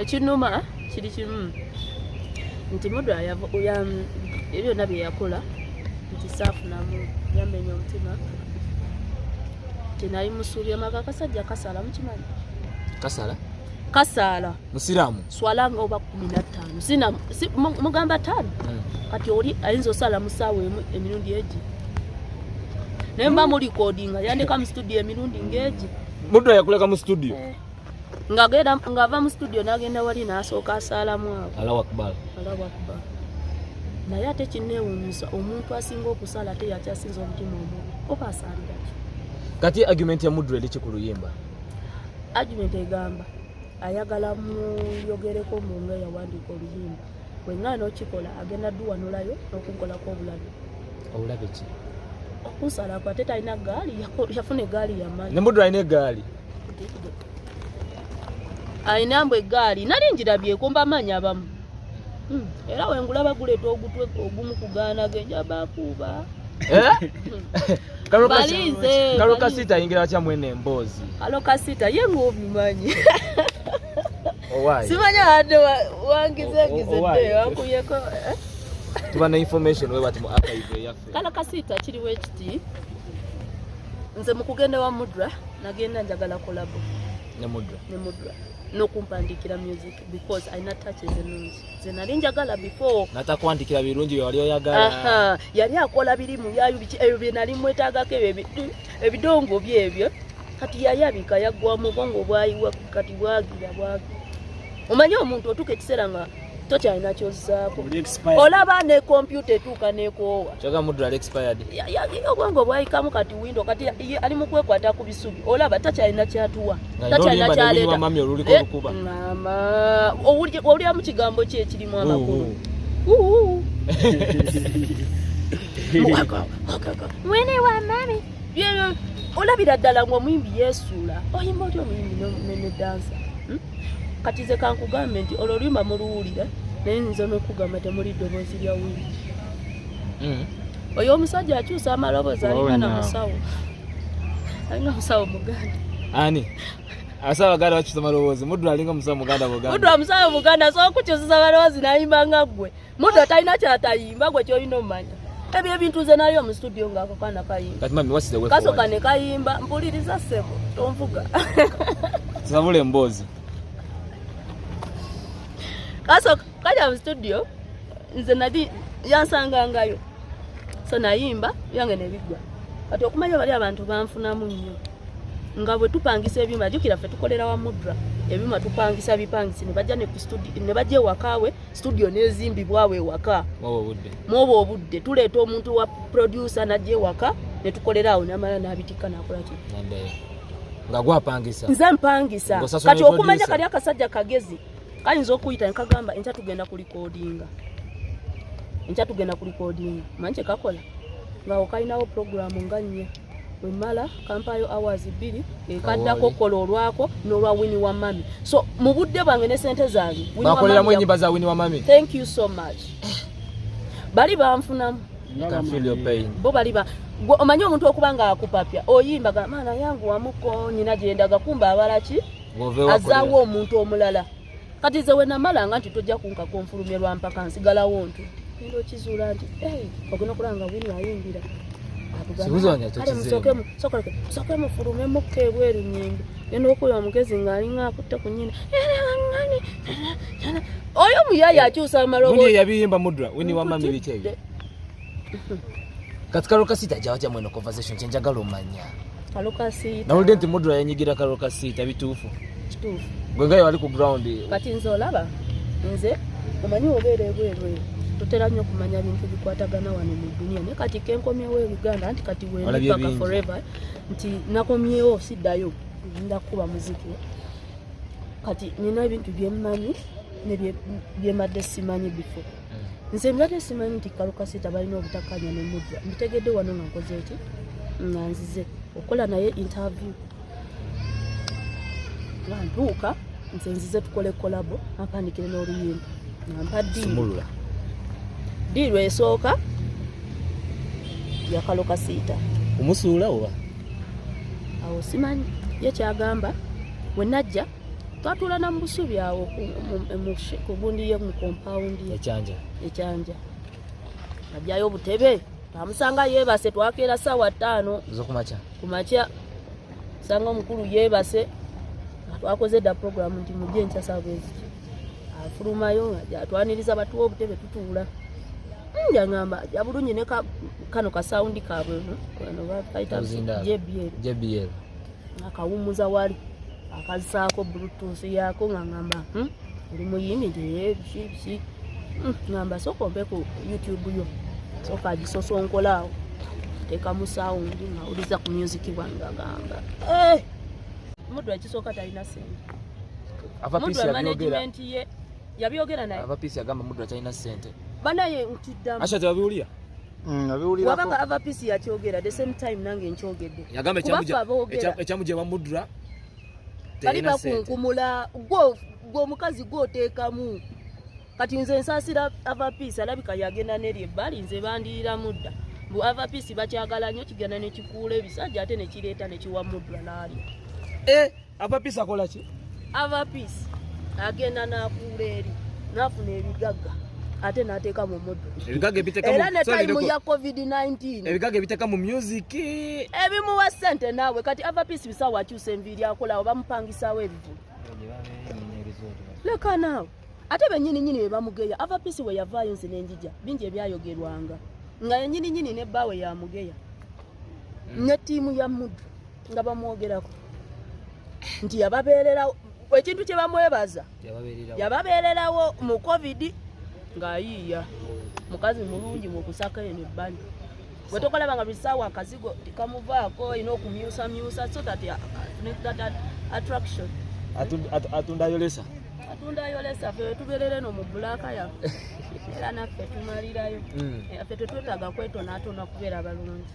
ekinuma kiri kimu nti Mudra ebyo nabye yakola nti saafunamu yamenya omutima tinali musuubye maka kasajja kasala mukimanyi kasala musiramu swalanga oba 15 sina mugamba 5 kati oli ayinza osala musaawa emirundi egi nemba mu recordinga yandika mu studio emirundi ngeegi Mudra yakuleka mu studio ngava mu studio nagenda wali nasooka asalamu awo Allahu Akbar naye ate kinneewuunyisa omuntu asinga okusala ate yakyasinza omutima omubi oba asalira ki kati argument ya Mudra eri ku luyimba argument egamba ayagala muyogereko mu nga yawandiika oluyimba wenga n'okikola agenda duwanulayo n'okunkolako obulabe ki okusala kwate talina gaali yafuna egaali yamanyi ne Mudra alina egaali alina mbwe egaali nali njirabyeko mbamanyi abamu era wengulaba guleeta ogutwe ogumu kugaana genja bakuba Kaloka Sita ayingira kya mwene emboozi Kaloka Sita ye ng'obimanyi simanya ade wangize wakuyeko tuba na information we bati mu archive yaffe Kaloka Sita kiriwo ekiti nze mu kugenda wa Mudra nagenda njagala kolabo ne Mudra n'okumpandikira music because I not touches ennungi ze nali njagala before natakwandikira birungi wali oyagala yali akola birimu yayo biki ebyo bye nali mwetaagako ebidongo byebyo kati yayabika yaggwa mu bwongo bwayiwa kati bwagira omanyi omuntu otuka ekiseera nga tokyalina kyozzaako olaba ne kompyuta etuuka nekoowa kyoga Mudra expired obwongo bwayikamu kati windo kati ali mu kwekwata ku bisubi olaba takyalina kyatuwa takyalina kyaleeta mama owulyamu kigambo ki ekirimu amakulu mwene wa mami olabira ddala ng'omuyimbi yeesuula oyimba otya omuyimbi ne dansa kati ze kankugambe nti olwo oluyimba muluwulira naye nza n'okugamba temuli ddoboozi lya wimbi oyo omusajja akyusa amaloboozi alina musawo muganda ani asawo baganda bakyusa amaloboozi Mudra alinga musawo muganda Mudra musawo muganda so okukyusa amaloboozi nayimba nga ggwe Mudra talina kyatayimba gwe kyolina omumanya ebyo ebintu ze nali omu studio ng'ako kaana kayimba kasoka ne kayimba mpuliriza ssebo tonvuga sabule emboozi kaso kaja mu studio nze nali yansangangayo so nayimba yange nebigwa kati okumanya bali abantu banfunamu nnyo nga bwe tupangisa ebyuma jukira ffe tukolera wa Mudra ebyuma tupangisa bipangisi ne bajja ne ku studio ne bajje wakawe studio nezimbibwawe waka mwobo obudde tuleeta omuntu wa producer najje waka ne tukolera awo namala nabitika nakola ki nga gwapangisa nze mpangisa kati okumanya kali akasajja kagezi kayinza okuyita nkagamba enkya tugenda ku recording manje kakola ngawo kalinawo programu nga nnyo wemala kampayo hours 2 ekaddako kola olwako n'olwa Winnie wa Mami so mu budde bwange ne sente zange bakolera mu ennyimba za Winnie wa Mami thank you so much bali banfunamu feel your pain bo bali omanyi omuntu okubanga akupapya oyimba maana yangu wamuko nyina gyendaga kumba abalaki azaawo omuntu omulala kati ze wenamala nga nti tojja kunkako nfulumye lwa mpaka nsigalawo ntu ndo kizuula nti ogenda okulanga Winnie ayimbira soke mufulume mukke ebweru nyimbi genda okuya omugezi ng'alinga akutte ku nyina oyo muyaya akyusa amaloboozi yabiyimba Mudra Winnie wa Mami biki ebyo kati Kaloka Sita jawa kya mweno conversation kyenjagala omanya Kaloka Sita nawulidde nti Mudra yanyigira Kaloka Sita bituufu gwe ngayo wali ku ground kati nze olaba nze omanyi obeera ebweru tutera nnyo okumanya bintu bikwatagana wano mu dunia naye kati kenkomyewo Uganda anti kati wendipaka forever nti nakomyewo siddayo ndakuba muziki kati nina ebintu byemmanyi nebyemadde simanyi bifo nze mbadde simanyi nti Kaloka Sita balina obutakkaanya ne Mudra mbitegedde wano nga nkoze eki nga nzize okola naye interview nga ntuuka nze nzize tukole kolabo ampandikire n'oluyimba nampa diiru esooka ya Kaloka Sita umusuula oba awo simanyi ye kyagamba we najja twatula na musubi awo ku gundi ye mu compound ye ekyanja ajjayo obutebe amusanga yebase twakera sawa 5 kumacha sanga omukulu yebase twakoze da program nti mujje ncha sabwezi afulumayo atwaniriza batu obutebe tutula ngamba yabulunye ne kano ka sound kabwe no bakaita JBL akawumuza wali akazaako bluetooth yako ngamba uri muyimi ndiye bisi ngamba sokombe ku YouTube yo soka jisosonkolao teka mu sound ngauliza ku music bwanga gamba mudu achisoka talina sente avapisi management ye yabyogera naye avapisi agamba mudu atalina sente banaye ntiddamu asha tabiwulira abiwulira wabanga avapisi yakyogera the same time nange nkyogedde yagamba ekyamuje wa mudura bali bakunkumula gwo mukazi gwoteekamu kati nze nsasira avapisi alabika yagenda neri ebbali nze bandirira mudda mbu avapisi bakyagala nnyo kigenda nekikuula ebisajja ate nekireeta nekiwa mudda naali avapisi akola ki avapisi agenda nakuula eri nafuna ebigagga ate nateeka mu muddo era ne time ya COVID-19 ebigaga ebiteeka mu music ebimuwa ssente naawe kati avapisi bisawo akyusa enviiri akolawo bamupangisawo ebivulu leka naawe ate bennyini bebamugeya avapisi we yavaayo nze nenjija bingi ebyayogerwanga nga yennyini nebbaawe yamugeya ne ttiimu ya muddu nga bamwogerako nti yababeererawo ekintu kye bamwebaza yababeererawo mu COVID ng'ayiiya mukazi mulungi mu kusaka eno ebbali bwe tokolaba nga bisaawa akazigo tikamuvaako olina okumyusamyusa so that attraction atundayolesa ffe tubeerere no mu bulaaka yaffe era naffe tumalirayo ffe tetwetaaga kwetonaatona kubeera balungi.